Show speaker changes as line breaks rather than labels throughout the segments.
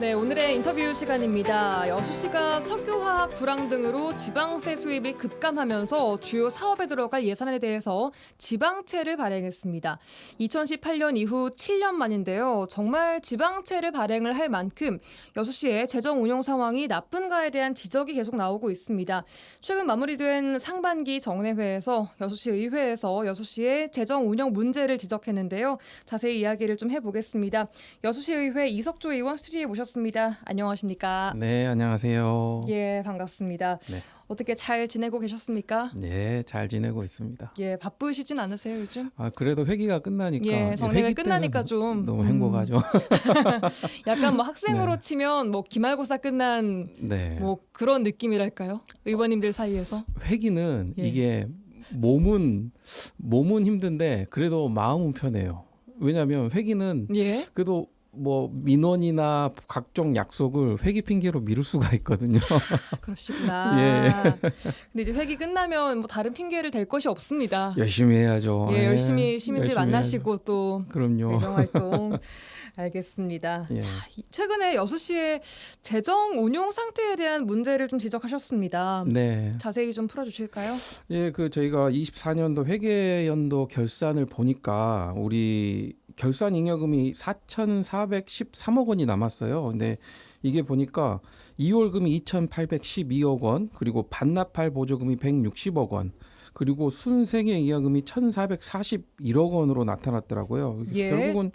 네, 오늘의 인터뷰 시간입니다. 여수 씨가 석유화학 불황 등으로 지방세 수입이 급감하면서 주요 사업에 들어갈 예산에 대해서 지방채를 발행했습니다. 2018년 이후 7년 만인데요. 정말 지방채를 발행을 할 만큼 여수 씨의 재정 운용 상황이 나쁜가에 대한 지적이 계속 나오고 있습니다. 최근 마무리된 상반기 정례회에서 여수시 의회에서 여수 씨의 재정 운영 문제를 지적했는데요. 자세히 이야기를 좀 해보겠습니다. 여수시 의회 이석조 의원 스튜디오에 모셨습니다. 안녕하십니까?
네, 안녕하세요.
예, 반갑습니다.
네.
어떻게 잘 지내고 계셨습니까?
네, 잘 지내고 있습니다.
예, 바쁘시진 않으세요, 요즘?
그래도 회기가 끝나니까
예, 정례회
회기
끝나니까
때는
좀
너무 행복하죠.
약간 뭐 학생으로
네.
치면 뭐 기말고사 끝난
네.
뭐 그런 느낌이랄까요? 의원님들 사이에서.
회기는
예.
이게 몸은 힘든데 그래도 마음은 편해요. 왜냐하면 회기는
예.
그래도 뭐 민원이나 각종 약속을 회기 핑계로 미룰 수가 있거든요.
그러시구나.
예.
근데 이제 회기 끝나면 뭐 다른 핑계를 댈 것이 없습니다.
열심히 해야죠.
예, 열심히 시민들
열심히
만나시고
해야죠.
또
그럼요.
대정 활동. 알겠습니다.
예.
자, 최근에 여수시의 재정 운용 상태에 대한 문제를 좀 지적하셨습니다.
네.
자세히 좀 풀어주실까요?
예, 저희가 24년도 회계연도 결산을 보니까 우리 결산 잉여금이 4,413억 원이 남았어요. 근데 이게 보니까 2월금이 2,812억 원, 그리고 반납할 보조금이 160억 원, 그리고 순세계 잉여금이 1,441억 원으로 나타났더라고요.
예.
결국은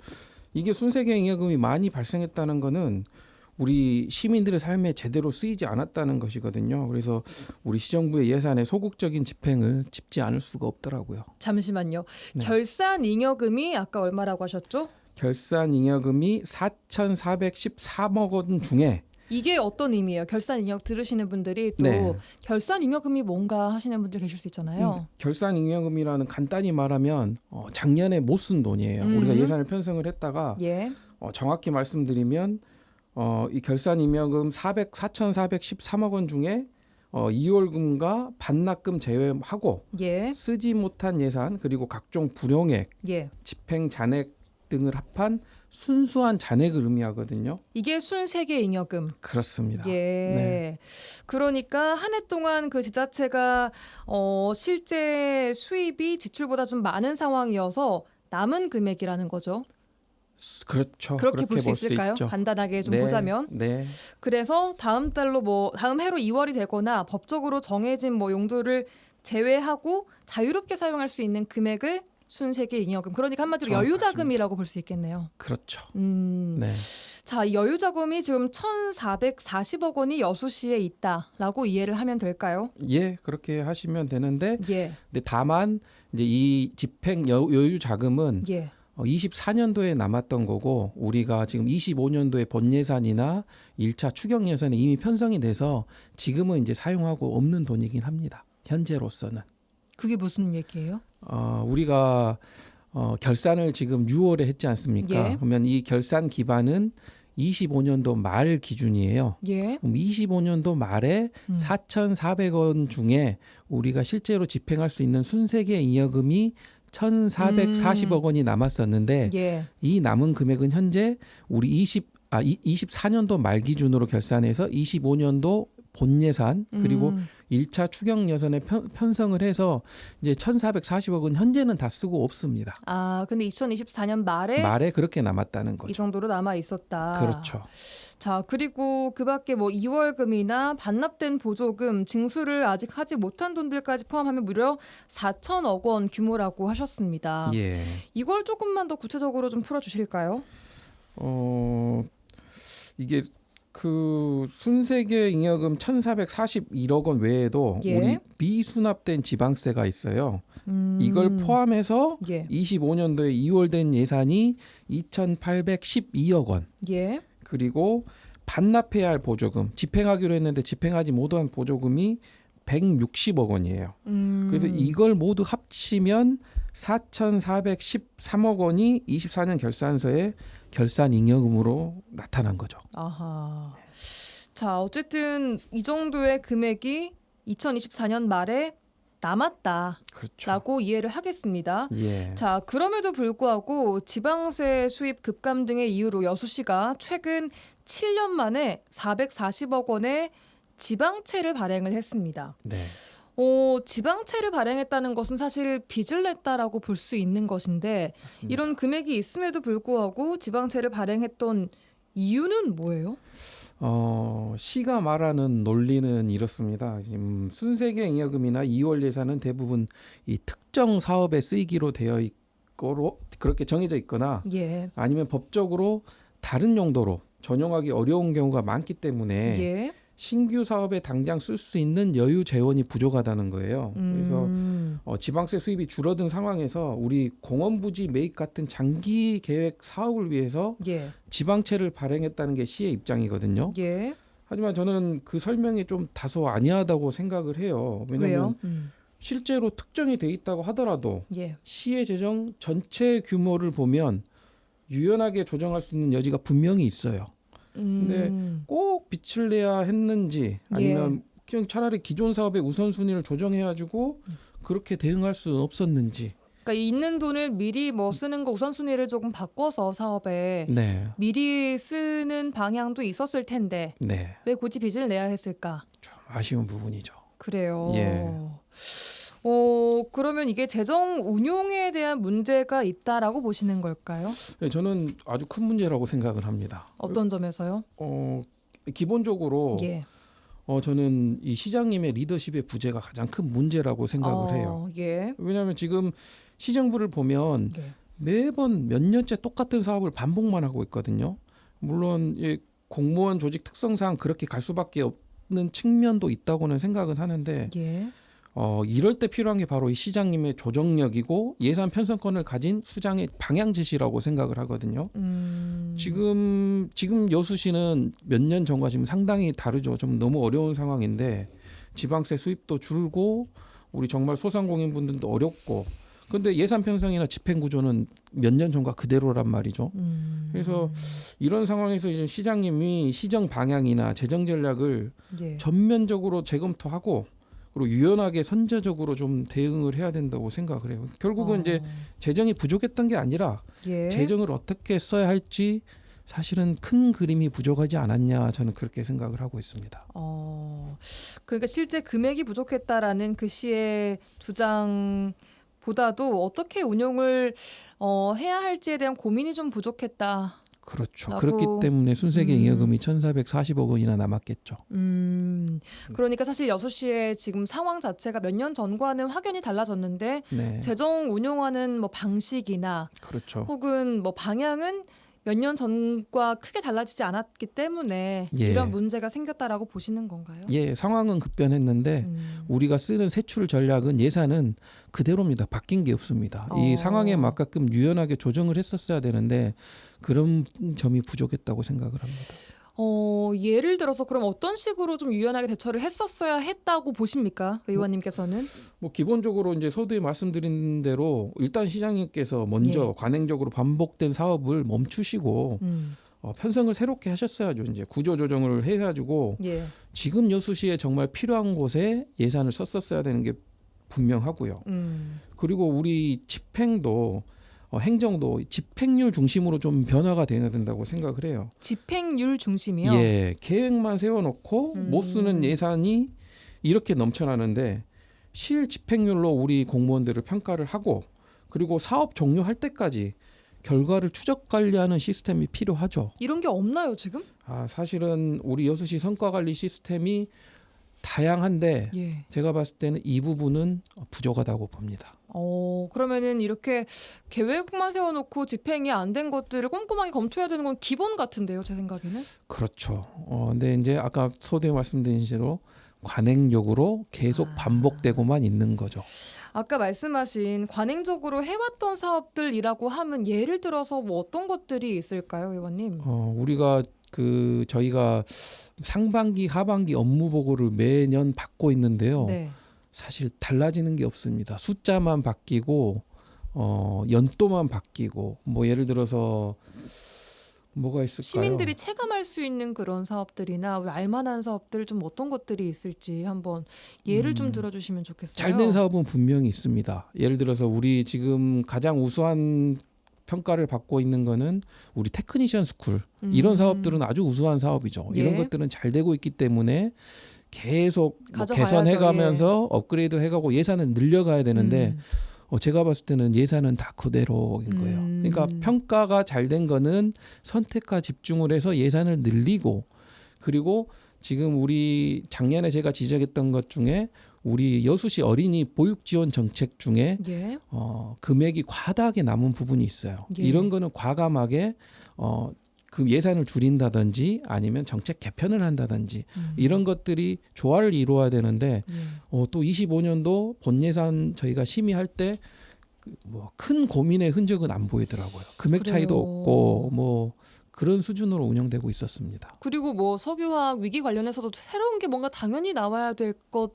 이게 순세계 잉여금이 많이 발생했다는 거는 우리 시민들의 삶에 제대로 쓰이지 않았다는 것이거든요. 그래서 우리 시정부의 예산의 소극적인 집행을 짚지 않을 수가 없더라고요.
잠시만요.
네.
결산 잉여금이 아까 얼마라고 하셨죠?
결산 잉여금이 4,413억 원 중에
이게 어떤 의미예요? 결산 잉여 들으시는 분들이 또
네.
결산 잉여금이 뭔가 하시는 분들 계실 수 있잖아요.
결산 잉여금이라는 간단히 말하면 작년에 못 쓴 돈이에요. 우리가 예산을 편성을 했다가
예.
정확히 말씀드리면 이 결산 잉여금 4,413억 원 중에 2월금과 반납금 제외하고
예.
쓰지 못한 예산 그리고 각종 불용액,
예.
집행 잔액 등을 합한 순수한 잔액을 의미하거든요.
이게 순세계 잉여금.
그렇습니다.
예.
네.
그러니까 한 해 동안 그 지자체가 실제 수입이 지출보다 좀 많은 상황이어서 남은 금액이라는 거죠.
그렇죠.
그렇게 볼 수
볼 수
있을까요?
있죠.
간단하게 좀
네,
보자면.
네.
그래서 다음 달로 뭐 다음 해로 2월이 되거나 법적으로 정해진 뭐 용도를 제외하고 자유롭게 사용할 수 있는 금액을 순세계 잉여금. 그러니까 한마디로
정확하십니다.
여유자금이라고 볼 수 있겠네요.
그렇죠.
음.
네.
자, 이 여유자금이 지금 1,440억 원이 여수시에 있다라고 이해를 하면 될까요?
예, 그렇게 하시면 되는데,
예.
근데 다만 이제 이 집행 여유 자금은
예.
24년도에 남았던 거고 우리가 지금 25년도에 본 예산이나 1차 추경 예산에 이미 편성이 돼서 지금은 이제 사용하고 없는 돈이긴 합니다. 현재로서는.
그게 무슨 얘기예요?
우리가 결산을 지금 6월에 했지 않습니까?
예.
그러면 이 결산 기반은 25년도 말 기준이에요.
예.
그럼 25년도 말에 4,400원 중에 우리가 실제로 집행할 수 있는 순세계 잉여금이 1,440억 원이 남았었는데
예.
이 남은 금액은 현재 우리 24년도 말 기준으로 결산해서 25년도 본 예산 그리고 1차 추경 예산에 편성을 해서 이제 1,440억은 현재는 다 쓰고 없습니다.
근데 2024년 말에
그렇게 남았다는
이
거죠.
정도로 남아 있었다.
그렇죠.
자, 그리고 그밖에 뭐 2월금이나 반납된 보조금, 징수를 아직 하지 못한 돈들까지 포함하면 무려 4천억 원 규모라고 하셨습니다.
예.
이걸 조금만 더 구체적으로 좀 풀어주실까요?
이게 그 순세계 잉여금 1,441억 원 외에도
예.
우리 미수납된 지방세가 있어요. 이걸 포함해서
예.
25년도에 2월 된 예산이 2,812억 원.
예.
그리고 반납해야 할 보조금, 집행하기로 했는데 집행하지 못한 보조금이 160억 원이에요. 그래서 이걸 모두 합치면 4,413억 원이 24년 결산서에 결산 잉여금으로 나타난 거죠.
아하. 자, 어쨌든 이 정도의 금액이 2024년 말에 남았다라고
그렇죠.
이해를 하겠습니다.
예.
자, 그럼에도 불구하고 지방세 수입 급감 등의 이유로 여수시가 최근 7년 만에 440억 원의 지방채를 발행을 했습니다.
네.
지방채를 발행했다는 것은 사실 빚을 냈다라고 볼 수 있는 것인데
맞습니다.
이런 금액이 있음에도 불구하고 지방채를 발행했던 이유는 뭐예요?
시가 말하는 논리는 이렇습니다. 지금 순세계 잉여금이나 2월 예산은 대부분 이 특정 사업에 쓰이기로 되어 있고 그렇게 정해져 있거나
예.
아니면 법적으로 다른 용도로 전용하기 어려운 경우가 많기 때문에
예.
신규 사업에 당장 쓸 수 있는 여유 재원이 부족하다는 거예요. 그래서 지방세 수입이 줄어든 상황에서 우리 공원부지 매입 같은 장기 계획 사업을 위해서
예.
지방채를 발행했다는 게 시의 입장이거든요.
예.
하지만 저는 그 설명이 좀 다소 아니하다고 생각을 해요. 왜냐하면
왜요?
실제로 특정이 돼 있다고 하더라도
예.
시의 재정 전체 규모를 보면 유연하게 조정할 수 있는 여지가 분명히 있어요. 근데 꼭 빚을 내야 했는지 아니면 그냥 차라리 기존 사업의 우선순위를 조정해가지고 그렇게 대응할 수 없었는지.
그러니까 있는 돈을 미리 뭐 쓰는 거 우선순위를 조금 바꿔서 사업에
네,
미리 쓰는 방향도 있었을 텐데
네,
왜 굳이 빚을 내야 했을까?
좀 아쉬운 부분이죠.
그래요.
예.
그러면 이게 재정 운용에 대한 문제가 있다라고 보시는 걸까요?
네, 저는 아주 큰 문제라고 생각을 합니다.
어떤 점에서요?
기본적으로
예.
저는 이 시장님의 리더십의 부재가 가장 큰 문제라고 생각을 해요.
예.
왜냐하면 지금 시정부를 보면
예.
매번 몇 년째 똑같은 사업을 반복만 하고 있거든요. 물론 공무원 조직 특성상 그렇게 갈 수밖에 없는 측면도 있다고는 생각은 하는데
예.
이럴 때 필요한 게 바로 이 시장님의 조정력이고 예산 편성권을 가진 수장의 방향 지시라고 생각을 하거든요. 지금 여수시는 몇 년 전과 지금 상당히 다르죠. 좀 너무 어려운 상황인데 지방세 수입도 줄고 우리 정말 소상공인분들도 어렵고 근데 예산 편성이나 집행 구조는 몇 년 전과 그대로란 말이죠. 그래서 이런 상황에서 이제 시장님이 시정 방향이나 재정 전략을
예.
전면적으로 재검토하고 그리고 유연하게 선제적으로 좀 대응을 해야 된다고 생각을 해요. 결국은 이제 재정이 부족했던 게 아니라
예.
재정을 어떻게 써야 할지 사실은 큰 그림이 부족하지 않았냐 저는 그렇게 생각을 하고 있습니다.
그러니까 실제 금액이 부족했다라는 그 시의 주장보다도 어떻게 운용을 해야 할지에 대한 고민이 좀 부족했다.
그렇죠.
라고,
그렇기 때문에 순세계 잉여금이 1,440억 원이나 남았겠죠.
그러니까 사실 여수시의 지금 상황 자체가 몇 년 전과는 확연히 달라졌는데
네,
재정 운용하는 뭐 방식이나
그렇죠.
혹은 뭐 방향은 몇 년 전과 크게 달라지지 않았기 때문에
예.
이런 문제가 생겼다라고 보시는 건가요?
예, 상황은 급변했는데 우리가 쓰는 세출 전략은 예산은 그대로입니다. 바뀐 게 없습니다. 이 상황에 맞게끔 유연하게 조정을 했었어야 되는데 그런 점이 부족했다고 생각을 합니다.
예를 들어서 그럼 어떤 식으로 좀 유연하게 대처를 했었어야 했다고 보십니까? 의원님께서는?
뭐 기본적으로 이제 서두에 말씀드린 대로 일단 시장님께서 먼저 관행적으로 반복된 사업을 멈추시고 편성을 새롭게 하셨어야죠. 이제 구조 조정을 해가지고
예.
지금 여수시에 정말 필요한 곳에 예산을 썼었어야 되는 게 분명하고요. 그리고 우리 집행도 행정도 집행률 중심으로 좀 변화가 돼야 된다고 생각을 해요.
집행률 중심이요?
예, 계획만 세워놓고 못 쓰는 예산이 이렇게 넘쳐나는데 실 집행률로 우리 공무원들을 평가를 하고 그리고 사업 종료할 때까지 결과를 추적 관리하는 시스템이 필요하죠.
이런 게 없나요 지금?
사실은 우리 여수시 성과 관리 시스템이 다양한데
예.
제가 봤을 때는 이 부분은 부족하다고 봅니다.
그러면은 이렇게 계획만 세워놓고 집행이 안 된 것들을 꼼꼼하게 검토해야 되는 건 기본 같은데요, 제 생각에는?
그렇죠. 근데 이제 아까 서두에 말씀드린 대로 관행적으로 계속 반복되고만 있는 거죠.
아까 말씀하신 관행적으로 해왔던 사업들이라고 하면 예를 들어서 뭐 어떤 것들이 있을까요, 의원님?
우리가 저희가 상반기, 하반기 업무 보고를 매년 받고 있는데요.
네.
사실 달라지는 게 없습니다. 숫자만 바뀌고 연도만 바뀌고 뭐 예를 들어서 뭐가 있을까요?
시민들이 체감할 수 있는 그런 사업들이나 우리 알만한 사업들 좀 어떤 것들이 있을지 한번 예를 좀 들어주시면 좋겠어요.
잘된 사업은 분명히 있습니다. 예를 들어서 우리 지금 가장 우수한 평가를 받고 있는 거는 우리 테크니션 스쿨. 이런 사업들은 아주 우수한 사업이죠.
예.
이런 것들은 잘 되고 있기 때문에 계속 뭐
가져가야죠.
개선해가면서 업그레이드 해가고 예산을 늘려가야 되는데
음.
제가 봤을 때는 예산은 다 그대로인 거예요. 그러니까 평가가 잘 된 거는 선택과 집중을 해서 예산을 늘리고, 그리고 지금 우리 작년에 제가 지적했던 것 중에 우리 여수시 어린이 보육 지원 정책 중에
예.
금액이 과다하게 남은 부분이 있어요.
예.
이런 거는 과감하게 그 예산을 줄인다든지 아니면 정책 개편을 한다든지 이런 것들이 조화를 이루어야 되는데 또 25년도 본 예산 저희가 심의할 때 뭐 큰 고민의 흔적은 안 보이더라고요. 금액 차이도
그래요.
없고 뭐 그런 수준으로 운영되고 있었습니다.
그리고 뭐 석유화학 위기 관련해서도 새로운 게 뭔가 당연히 나와야 될 것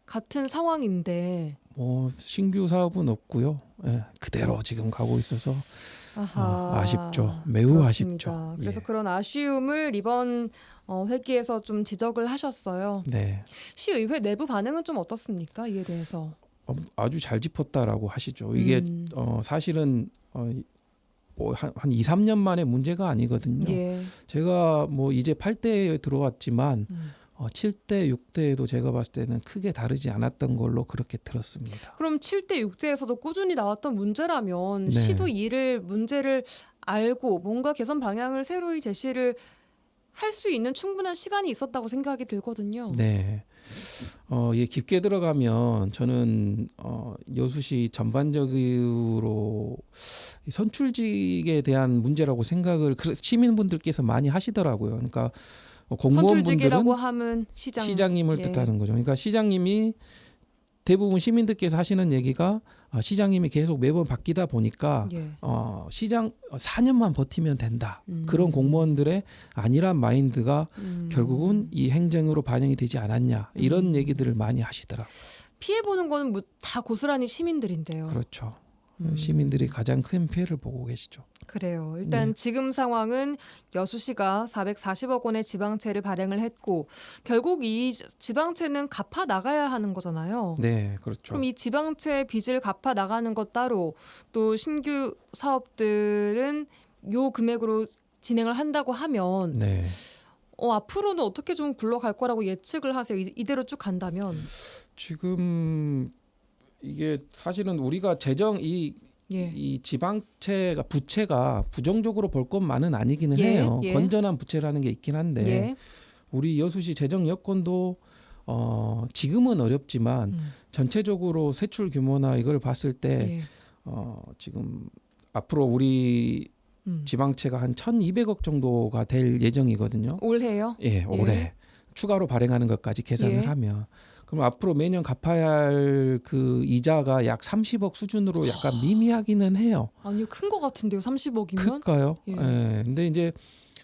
같은 상황인데
뭐 신규 사업은 없고요. 예, 그대로 지금 가고 있어서 아쉽죠. 매우
그렇습니다.
아쉽죠.
그래서
예.
그런 아쉬움을 이번 회기에서 좀 지적을 하셨어요.
네.
시의회 내부 반응은 좀 어떻습니까? 이에 대해서.
아주 잘 짚었다라고 하시죠. 이게 사실은 한 2, 3년 만에 문제가 아니거든요.
예.
제가 뭐 이제 8대에 들어왔지만 7대, 6대에도 제가 봤을 때는 크게 다르지 않았던 걸로 그렇게 들었습니다.
그럼 7대, 6대에서도 꾸준히 나왔던 문제라면
네.
시도 이를 문제를 알고 뭔가 개선 방향을 새로이 제시를 할 수 있는 충분한 시간이 있었다고 생각이 들거든요.
네. 예, 깊게 들어가면 저는 여수시 전반적으로 선출직에 대한 문제라고 생각을 시민분들께서 많이 하시더라고요. 그러니까 공무원분들은
선출직이라고 하면
시장님을
예.
뜻하는 거죠. 그러니까 시장님이 대부분 시민들께서 하시는 얘기가 시장님이 계속 매번 바뀌다 보니까
예.
시장 4년만 버티면 된다. 그런 공무원들의 안일한 마인드가 결국은 이 행정으로 반영이 되지 않았냐. 이런 얘기들을 많이 하시더라고요.
피해 보는 거는 뭐 다 고스란히 시민들인데요.
그렇죠. 시민들이 가장 큰 피해를 보고 계시죠.
그래요. 일단
네.
지금 상황은 여수시가 440억 원의 지방채를 발행을 했고 결국 이 지방채는 갚아 나가야 하는 거잖아요.
네, 그렇죠.
그럼 이 지방채 빚을 갚아 나가는 것 따로 또 신규 사업들은 요 금액으로 진행을 한다고 하면
네.
앞으로는 어떻게 좀 굴러갈 거라고 예측을 하세요? 이대로 쭉 간다면.
지금 이게 사실은 우리가
예.
이 지방채가 부채가 부정적으로 볼 것만은 아니기는
예,
해요.
예.
건전한 부채라는 게 있긴 한데
예.
우리 여수시 재정 여건도 지금은 어렵지만 전체적으로 세출 규모나 이걸 봤을 때
예.
지금 앞으로 우리 지방채가 한 1,200억 정도가 될 예정이거든요.
올해요?
예, 올해
예.
추가로 발행하는 것까지 계산을
예.
하면 그럼 앞으로 매년 갚아야 할 그 이자가 약 30억 수준으로 약간 미미하기는 해요.
아니요, 큰 거 같은데요. 30억이면?
클까요?
예.
예. 근데 이제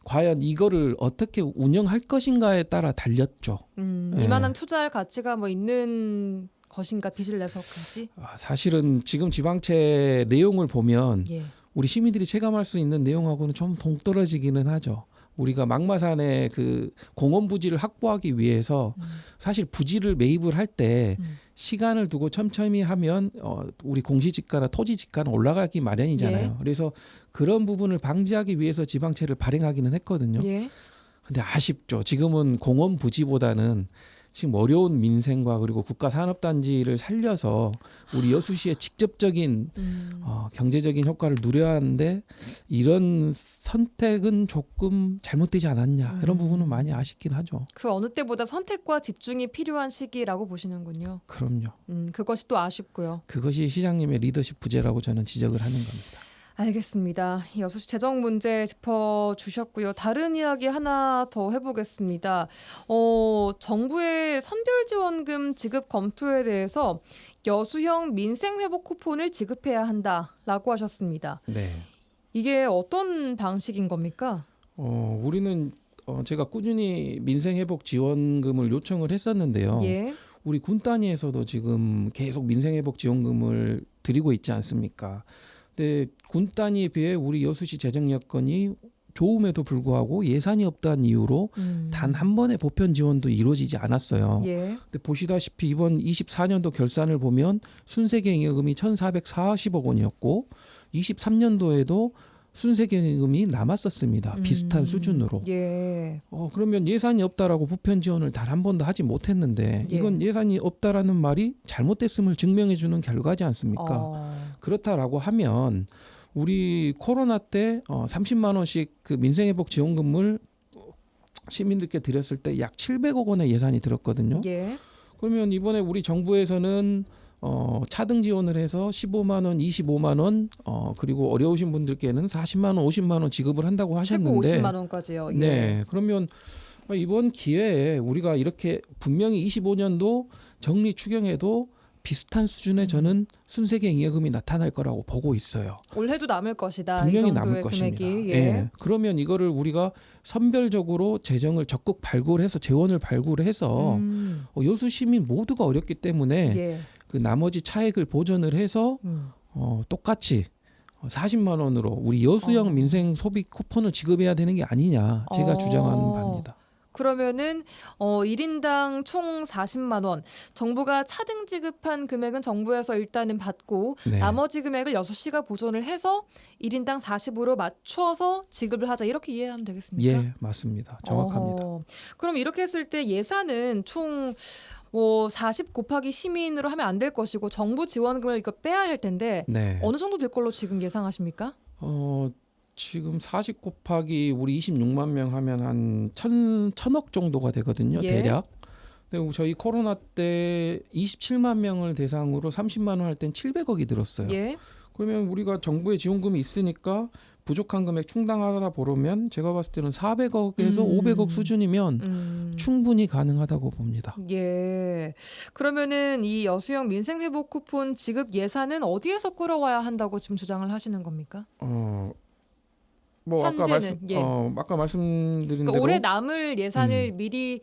과연 이거를 어떻게 운영할 것인가에 따라 달렸죠. 예.
이만한 투자할 가치가 뭐 있는 것인가 빚을 내서까지?
사실은 지금 지방채 내용을 보면
예.
우리 시민들이 체감할 수 있는 내용하고는 좀 동떨어지기는 하죠. 우리가 막마산의 그 공원 부지를 확보하기 위해서 사실 부지를 매입을 할 때 시간을 두고 촘촘히 하면 우리 공시지가나 토지지가는 올라가기 마련이잖아요.
예.
그래서 그런 부분을 방지하기 위해서 지방채를 발행하기는 했거든요.
예.
근데 아쉽죠. 지금은 공원 부지보다는 지금 어려운 민생과 그리고 국가 산업단지를 살려서 우리 여수시의 직접적인 경제적인 효과를 누려야 하는데 이런 선택은 조금 잘못되지 않았냐 이런 부분은 많이 아쉽긴 하죠.
그 어느 때보다 선택과 집중이 필요한 시기라고 보시는군요.
그럼요.
그것이 또 아쉽고요.
그것이 시장님의 리더십 부재라고 저는 지적을 하는 겁니다.
알겠습니다. 여수시 재정 문제 짚어주셨고요. 다른 이야기 하나 더 해보겠습니다. 정부의 선별지원금 지급 검토에 대해서 여수형 민생회복 쿠폰을 지급해야 한다라고 하셨습니다.
네.
이게 어떤 방식인 겁니까?
우리는 제가 꾸준히 민생회복 지원금을 요청을 했었는데요.
예.
우리 군 단위에서도 지금 계속 민생회복 지원금을 드리고 있지 않습니까? 근데 군 단위에 비해 우리 여수시 재정 여건이 좋음에도 불구하고 예산이 없다는 이유로 단 한 번의 보편 지원도 이루어지지 않았어요.
예.
근데 보시다시피 이번 24년도 결산을 보면 순세경영금이 1,440억 원이었고 23년도에도 순세경영금이 남았었습니다. 비슷한 수준으로.
예.
그러면 예산이 없다라고 보편 지원을 단 한 번도 하지 못했는데
예.
이건 예산이 없다라는 말이 잘못됐음을 증명해 주는 결과지 않습니까? 그렇다라고 하면 우리 코로나 때 30만 원씩 그 민생회복 지원금을 시민들께 드렸을 때 약 700억 원의 예산이 들었거든요.
예.
그러면 이번에 우리 정부에서는 차등 지원을 해서 15만 원, 25만 원, 그리고 어려우신 분들께는 40만 원, 50만 원 지급을 한다고
최고
하셨는데
50만 원까지요. 예.
네. 그러면 이번 기회에 우리가 이렇게 분명히 25년도 정리 추경에도 비슷한 수준의 저는 순세경영금이 나타날 거라고 보고 있어요.
올해도 남을 것이다.
분명히
이 정도의
남을 것입니다.
금액이.
예. 그러면 이거를 우리가 선별적으로 재정을 적극 발굴해서 재원을 발굴해서 여수 시민 모두가 어렵기 때문에
예.
그 나머지 차액을 보전을 해서 똑같이 40만 원으로 우리 여수형 민생 소비 쿠폰을 지급해야 되는 게 아니냐 제가 주장하는 바입니다.
그러면은 1인당 총 40만 원. 정부가 차등 지급한 금액은 정부에서 일단은 받고
네.
나머지 금액을 여수시가 보존을 해서 1인당 40으로 맞춰서 지급을 하자. 이렇게 이해하면 되겠습니까?
예, 맞습니다. 정확합니다.
그럼 이렇게 했을 때 예산은 총 40 곱하기 시민으로 하면 안 될 것이고 정부 지원금을 이거 빼야 할 텐데
네.
어느 정도 될 걸로 지금 예상하십니까?
지금 40 곱하기 우리 26만 명 하면 한 1,000억 정도가 되거든요.
예.
대략. 근데 저희 코로나 때 27만 명을 대상으로 30만 원 할 땐 700억이 들었어요.
예.
그러면 우리가 정부의 지원금이 있으니까 부족한 금액 충당하다 보면 제가 봤을 때는 400억에서 500억 수준이면 충분히 가능하다고 봅니다.
예. 그러면은 이 여수형 민생회복 쿠폰 지급 예산은 어디에서 끌어와야 한다고 지금 주장을 하시는 겁니까? 현재는,
아까 말씀드린
그러니까
대로
올해 남을 예산을 미리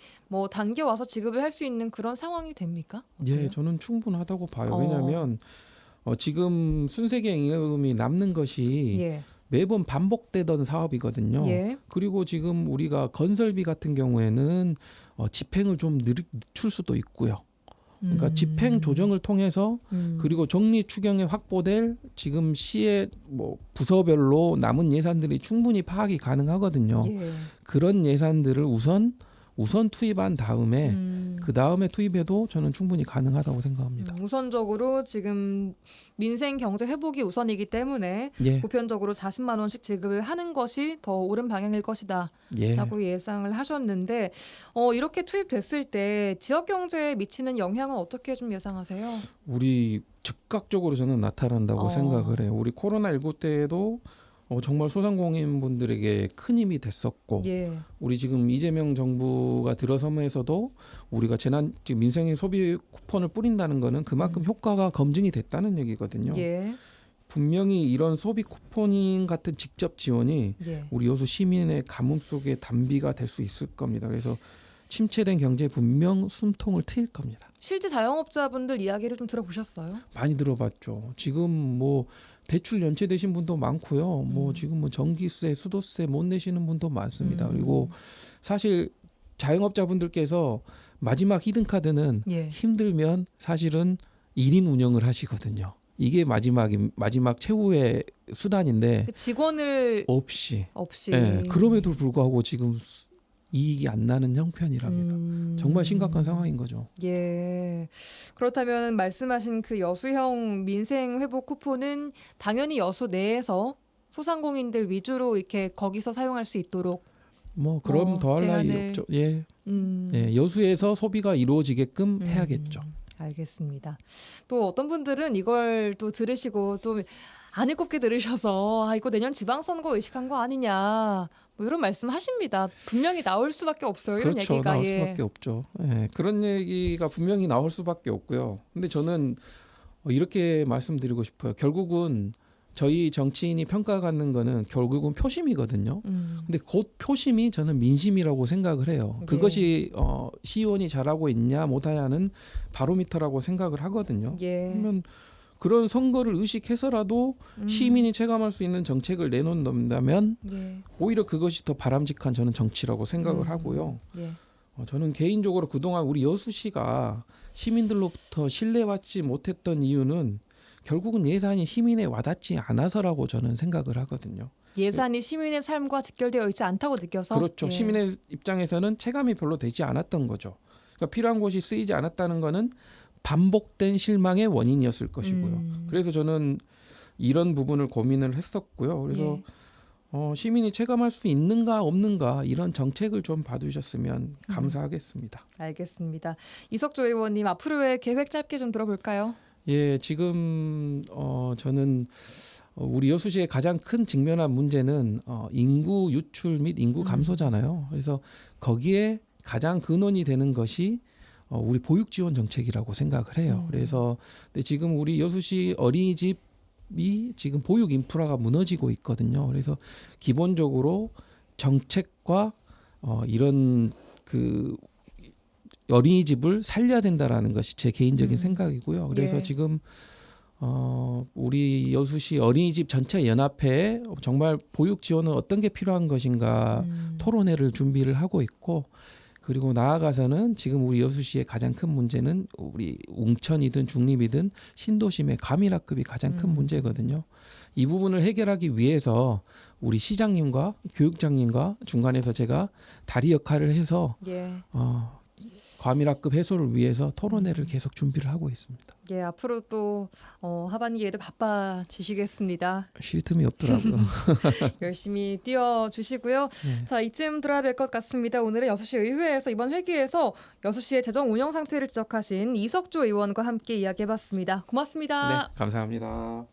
당겨 와서 지급을 할 수 있는 그런 상황이 됩니까?
예,
어때요?
저는 충분하다고 봐요. 왜냐하면 지금 순세경영금이 남는 것이
예.
매번 반복되던 사업이거든요.
예.
그리고 지금 우리가 건설비 같은 경우에는 집행을 좀 늦출 수도 있고요. 그러니까 집행 조정을 통해서 그리고 정리 추경에 확보될 지금 시의 부서별로 남은 예산들이 충분히 파악이 가능하거든요.
예.
그런 예산들을 우선 투입한 다음에 그 다음에 투입해도 저는 충분히 가능하다고 생각합니다.
우선적으로 지금 민생 경제 회복이 우선이기 때문에
예,
보편적으로 40만 원씩 지급을 하는 것이 더 옳은 방향일 것이다
예.
라고 예상을 하셨는데 이렇게 투입됐을 때 지역 경제에 미치는 영향은 어떻게 좀 예상하세요?
우리 즉각적으로 저는 나타난다고 생각을 해요. 우리 코로나19 때에도 정말 소상공인분들에게 큰 힘이 됐었고
예.
우리 지금 이재명 정부가 들어서면서도 우리가 지금 민생의 소비 쿠폰을 뿌린다는 거는 그만큼 효과가 검증이 됐다는 얘기거든요.
예.
분명히 이런 소비 쿠포닝 같은 직접 지원이
예.
우리 여수 시민의 가뭄 속에 단비가 될 수 있을 겁니다. 그래서 침체된 경제에 분명 숨통을 트일 겁니다.
실제 자영업자분들 이야기를 좀 들어보셨어요?
많이 들어봤죠. 지금 대출 연체되신 분도 많고요. 지금 전기세, 수도세 못 내시는 분도 많습니다. 그리고 사실 자영업자분들께서 마지막 히든카드는
예.
힘들면 사실은 1인 운영을 하시거든요. 이게 마지막 최후의 수단인데
직원을
없이.
없이.
예, 그럼에도 불구하고 지금 이익이 안 나는 형편이랍니다. 정말 심각한 상황인 거죠.
예. 그렇다면 말씀하신 그 여수형 민생 회복 쿠폰은 당연히 여수 내에서 소상공인들 위주로 이렇게 거기서 사용할 수 있도록
그럼 더할 나위
제한을-
없죠. 예. 예, 여수에서 소비가 이루어지게끔 해야겠죠.
알겠습니다. 또 어떤 분들은 이걸 또 들으시고 또 안 읽겁게 들으셔서 이거 내년 지방선거 의식한 거 아니냐 이런 말씀하십니다. 분명히 나올 수밖에 없어요. 이런
그렇죠.
얘기가.
나올
예.
수밖에 없죠. 예, 그런 얘기가 분명히 나올 수밖에 없고요. 근데 저는 이렇게 말씀드리고 싶어요. 결국은 저희 정치인이 평가받는 거는 결국은 표심이거든요. 근데 곧 표심이 저는 민심이라고 생각을 해요.
네.
그것이 시의원이 잘하고 있냐 못하냐는 바로미터라고 생각을 하거든요.
예.
그러면 그런 선거를 의식해서라도 시민이 체감할 수 있는 정책을 내놓는다면
예.
오히려 그것이 더 바람직한 저는 정치라고 생각을 하고요.
예.
저는 개인적으로 그동안 우리 여수시가 시민들로부터 신뢰받지 못했던 이유는 결국은 예산이 시민에 와닿지 않아서라고 저는 생각을 하거든요.
예산이 시민의 삶과 직결되어 있지 않다고 느껴서
그렇죠.
예.
시민의 입장에서는 체감이 별로 되지 않았던 거죠. 그러니까 필요한 곳이 쓰이지 않았다는 거는 반복된 실망의 원인이었을 것이고요. 그래서 저는 이런 부분을 고민을 했었고요. 그래서 시민이 체감할 수 있는가 없는가 이런 정책을 좀 봐주셨으면 감사하겠습니다.
알겠습니다. 이석조 의원님 앞으로의 계획 짧게 좀 들어볼까요?
예, 지금 저는 우리 여수시의 가장 큰 직면한 문제는 인구 유출 및 인구 감소잖아요. 그래서 거기에 가장 근원이 되는 것이 우리 보육 지원 정책이라고 생각을 해요. 그래서 근데 지금 우리 여수시 어린이집이 지금 보육 인프라가 무너지고 있거든요. 그래서 기본적으로 정책과 이런 그 어린이집을 살려야 된다라는 것이 제 개인적인 생각이고요. 그래서
예.
지금 우리 여수시 어린이집 전체 연합회에 정말 보육 지원은 어떤 게 필요한 것인가 토론회를 준비를 하고 있고, 그리고 나아가서는 지금 우리 여수시의 가장 큰 문제는 우리 웅천이든 중립이든 신도심의 과밀학급이 가장 큰 문제거든요. 이 부분을 해결하기 위해서 우리 시장님과 교육장님과 중간에서 제가 다리 역할을 해서
예.
과밀학급 해소를 위해서 토론회를 계속 준비를 하고 있습니다.
예, 앞으로 또 하반기에도 바빠지시겠습니다.
쉴 틈이 없더라고요.
열심히 뛰어주시고요.
네.
자, 이쯤 들어야 될 것 같습니다. 오늘은 여수시 의회에서 이번 회기에서 여수시의 재정 운영 상태를 지적하신 이석조 의원과 함께 이야기해봤습니다. 고맙습니다.
네, 감사합니다.